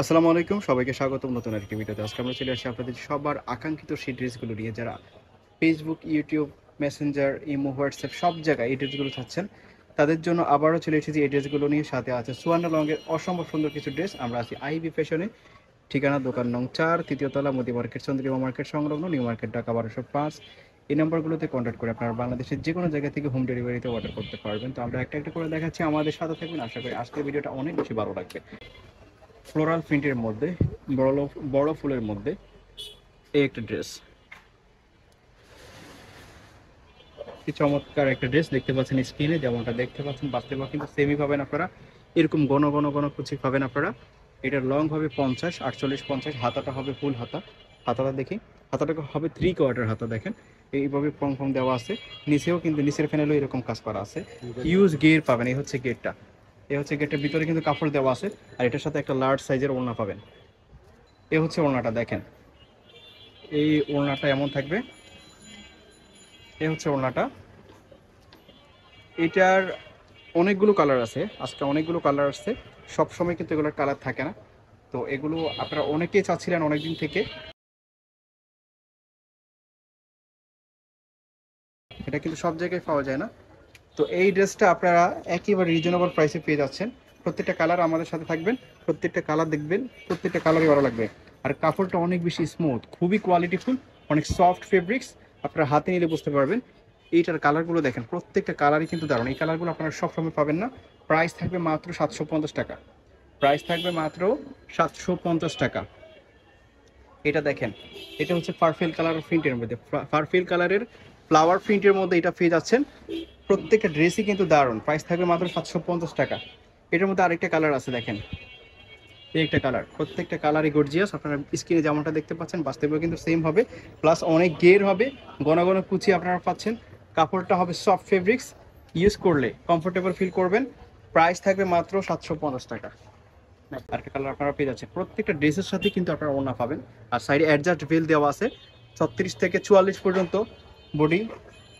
আসসালামু আলাইকুম, সবাইকে স্বাগতম নতুন আরেকটি ভিডিওতে। আজকে আমরা চলে আসি আপনাদের সবার আকাঙ্ক্ষিত সেই ড্রেসগুলো নিয়ে, যারা Facebook, YouTube, Messenger, imo, WhatsApp সব জায়গায় এই ড্রেসগুলো চাচ্ছেন। তাদের জন্য আবারও চলে এসেছি এই ড্রেসগুলো নিয়ে। সাথে আছে সুয়ান্ন লংয়ের অসম্ভব সুন্দর কিছু ড্রেস। আমরা আছি আইবি ফ্যাশনে, ঠিকানা দোকান নং 4, তৃতীয় তলা, মোদি মার্কেট, চন্দ্রিমা মার্কেট সংলগ্ন, নিউ মার্কেট, ঢাকা 1205। এই নাম্বারগুলোতে কন্ট্যাক্ট করে আপনারা বাংলাদেশের যে কোনো জায়গা থেকে হোম ডেলিভারিতে অর্ডার করতে পারবেন। তো আমরা একটা একটা করে দেখাচ্ছি, আমাদের সাথে থাকবেন। আশা করি আজকের ভিডিওটা অনেক বেশি ভালো লাগবে। ফ্লোরাল প্রিন্টের মধ্যে বড় বড় ফুলের মধ্যে এই একটা ড্রেস, কি চমৎকার একটা ড্রেস দেখতে পাচ্ছেন স্ক্রিনে, যেমনটা দেখতে পাচ্ছেন বাস্তবে কিন্তু সেমই পাবেন আপনারা। এরকম ঘন ঘন ঘন কুচি পাবেন আপনারা। এটার লং হবে 50, 48, 50। হাতাটা হবে ফুল হাতা। হাতাটা দেখি, হাতাটা হবে 3/4 হাতা। দেখেন এইভাবে ফং ফং দেওয়া আছে। নিচেও কিন্তু নিচের ফ্যানেলও এরকম কাজ করা আছে। ইউজ গের পাবেন। এই হচ্ছে গেটটা, এই হচ্ছে গেটের ভিতরে কিন্তু কাপড় দেওয়া আছে। আর এটার সাথে একটা লার্জ সাইজের ওড়না পাবেন। এ হচ্ছে ওড়নাটা, দেখেন এই ওড়নাটা এমন থাকবে। এ হচ্ছে ওড়নাটা। এটার অনেকগুলো কালার আছে, আজকে অনেকগুলো কালার আসছে। সব সময় কিন্তু এগুলোর কালার থাকে না। তো এগুলো আপনারা অনেকেই চাচ্ছিলেন অনেকদিন থেকে। এটা কিন্তু সব জায়গায় পাওয়া যায় না। তো এই ড্রেসটা আপনারা একেবারে রিজনেবল প্রাইসে পেয়ে যাচ্ছেন। প্রত্যেকটা কালার আমাদের সাথে থাকবেন, প্রত্যেকটা কালার দেখবেন, প্রত্যেকটা কালারই ভালো লাগবে। আর কাপড়টা অনেক বেশি স্মুথ, খুবই কোয়ালিটিফুল, অনেক সফট ফেব্রিক্স। আপনারা হাতে নিলে বুঝতে পারবেন। এইটার কালারগুলো দেখেন, প্রত্যেকটা কালারই কিন্তু দারুণ। এই কালারগুলো আপনারা সবসময় পাবেন না। প্রাইস থাকবে মাত্র 750 টাকা। প্রাইস থাকবে মাত্র 750 টাকা। এটা দেখেন, এটা হচ্ছে পার্পল কালার প্রিন্টের মধ্যে, পার্পল কালারের ফ্লাওয়ার প্রিন্টের মধ্যে এটা পেয়ে যাচ্ছেন। প্রত্যেকটা ড্রেসই কিন্তু দারুণ। প্রাইস থাকবে মাত্র 750 টাকা। এটার মধ্যে আরেকটা কালার আছে, দেখেন এই একটা কালার। প্রত্যেকটা কালারই গর্জিয়াস। আপনারা স্ক্রিনে যেমনটা দেখতে পাচ্ছেন বাস্তবেও কিন্তু সেম হবে। প্লাস অনেক গের হবে, ঘন ঘন কুচি আপনারা পাচ্ছেন। কাপড়টা হবে সফট ফেব্রিক্স, ইউজ করলে কমফোর্টেবল ফিল করবেন। প্রাইস থাকবে মাত্র 750 টাকা। আরেকটা কালার আপনারা পেয়ে যাচ্ছেন। প্রত্যেকটা ড্রেসের সাথে কিন্তু আপনারা ওড়না পাবেন। আর সাইডে অ্যাডজাস্ট বেল দেওয়া আছে। 36 থেকে 44 পর্যন্ত বডি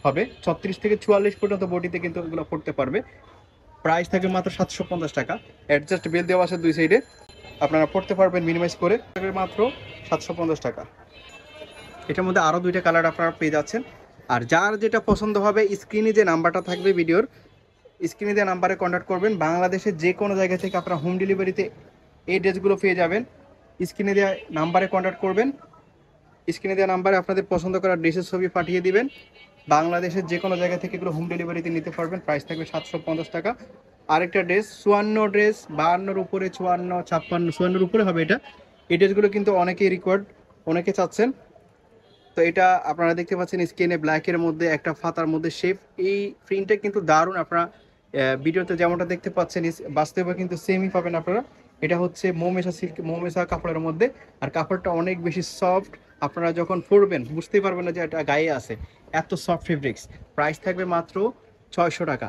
হবে। 36 থেকে 44 পর্যন্ত বডিতে কিন্তু এগুলো পড়তে পারবে। প্রাইস থাকবে মাত্র 750 টাকা। অ্যাডজাস্ট বেল দেওয়া আছে দুই সাইডে, আপনারা পড়তে পারবেন মিনিমাইজ করে। থাকবে মাত্র 750 টাকা। এটার মধ্যে আরও দুইটা কালার আপনারা পেয়ে যাচ্ছেন। আর যার যেটা পছন্দ হবে, স্ক্রিনে যে নাম্বারটা থাকবে ভিডিওর, স্ক্রিনে দেওয়া নাম্বারে কন্ট্যাক্ট করবেন। বাংলাদেশের যে কোনো জায়গা থেকে আপনারা হোম ডেলিভারিতে এই ড্রেসগুলো পেয়ে যাবেন। স্ক্রিনে দেওয়া নাম্বারে কন্ট্যাক্ট করবেন। স্ক্রিনে দেওয়া নাম্বারে আপনাদের পছন্দ করা ড্রেসের ছবি পাঠিয়ে দিবেন। বাংলাদেশের যে কোনো জায়গা থেকে এগুলো হোম ডেলিভারিতে নিতে পারবেন। প্রাইস থাকবে 750 টাকা। আরেকটা ড্রেস, 54 ড্রেস, 52-র উপরে, 54, 56, 54-র উপরে হবে এটা। এই ড্রেসগুলো কিন্তু অনেকেই রিকোয়ার্ড, অনেকে চাচ্ছেন। তো এটা আপনারা দেখতে পাচ্ছেন স্ক্রিনে ব্ল্যাকের মধ্যে একটা ফাতার মধ্যে শেপ। এই প্রিন্টটা কিন্তু দারুণ। আপনারা ভিডিওতে যেমনটা দেখতে পাচ্ছেন বাস্তবে কিন্তু সেমই পাবেন আপনারা। এটা হচ্ছে মৌমেসা সিল্ক, মৌমেসা কাপড়ের মধ্যে। আর কাপড়টা অনেক বেশি সফট। আপনারা যখন পরবেন বুঝতেই পারবেন না যে এটা গায়ে আছে, এত সফট ফেব্রিক্স। প্রাইস থাকবে মাত্র 600 টাকা।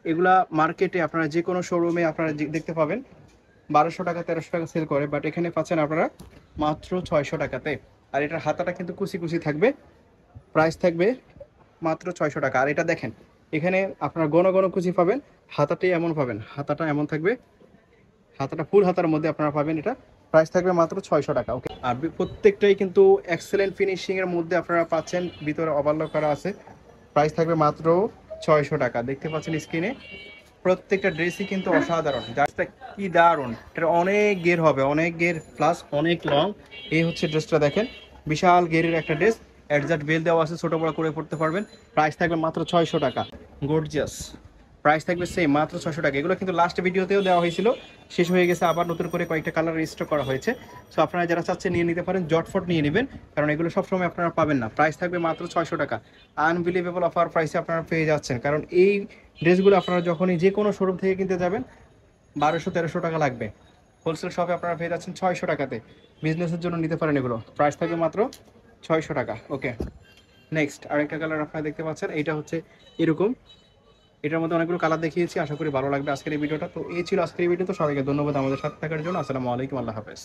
এগুলা মার্কেটে আপনারা যে কোনো শোরুমে আপনারা দেখতে পাবেন 1200 টাকা, 1300 টাকা সেল করে, বাট এখানে পাচ্ছেন আপনারা মাত্র 600 টাকাতে। আর এটার হাতাটা কিন্তু কুচি কুচি থাকবে। প্রাইস থাকবে মাত্র 600 টাকা। আর এটা দেখেন, এখানে আপনারা ঘন ঘন কুচি পাবেন। হাতাটাই এমন পাবেন, হাতাটা এমন থাকবে। হাতাটা ফুল হাতার মধ্যে আপনারা পাবেন এটা। প্রাইস থাকবে মাত্র 600 টাকা। ওকে। আর প্রত্যেকটাই কিন্তু এক্সেলেন্ট ফিনিশিং এর মধ্যে আপনারা পাচ্ছেন, ভিতরে ওভারলক করা আছে। প্রাইস থাকবে মাত্র 600 টাকা। দেখতে পাচ্ছেন স্ক্রিনে প্রত্যেকটা ড্রেসই কিন্তু অসাধারণ। ড্রেসটা কি দারুণ। এটা অনেক গের হবে, অনেক গের প্লাস অনেক লং। এই হচ্ছে ড্রেসটা দেখেন, বিশাল গেরের একটা ড্রেস। অ্যাডজাস্ট বেল দেওয়া আছে, ছোটো বড় করে পড়তে পারবেন। প্রাইস থাকবে মাত্র 600 টাকা। গর্জিয়াস। প্রাইস থাকবে সেম মাত্র 600 টাকা। এগুলো কিন্তু লাস্ট ভিডিওতেও দেওয়া হয়েছিল, শেষ হয়ে গেছে। আবার নতুন করে কয়েকটা কালার রেজিস্টার করা হয়েছে। সো আপনারা যারা চাচ্ছেন নিয়ে নিতে পারেন, জটফট নিয়ে নেবেন, কারণ এগুলো সবসময় আপনারা পাবেন না। প্রাইস থাকবে মাত্র 600 টাকা। আনবিলিভেবল অফার প্রাইসে আপনারা পেয়ে যাচ্ছেন, কারণ এই ড্রেসগুলো আপনারা যখনই যে কোনো শোরুম থেকে কিনতে যাবেন 1200-1300 টাকা লাগবে। হোলসেল শপে আপনারা পেয়ে যাচ্ছেন 600 টাকাতে। বিজনেসের জন্য নিতে পারেন এগুলো। প্রাইস থাকবে মাত্র 600 টাকা। ওকে। নেক্সট আরেকটা কালার আপনারা দেখতে পাচ্ছেন, এইটা হচ্ছে এরকম। এটার মধ্যে অনেকগুলো কালার দেখিয়েছি, আশা করি ভালো লাগবে আজকের এই ভিডিওটা। তো এই ছিল আজকের এই ভিডিও। তো সবাইকে ধন্যবাদ আমাদের সাথে থাকার জন্য। আসসালামু আলাইকুম, আল্লাহ হাফেজ।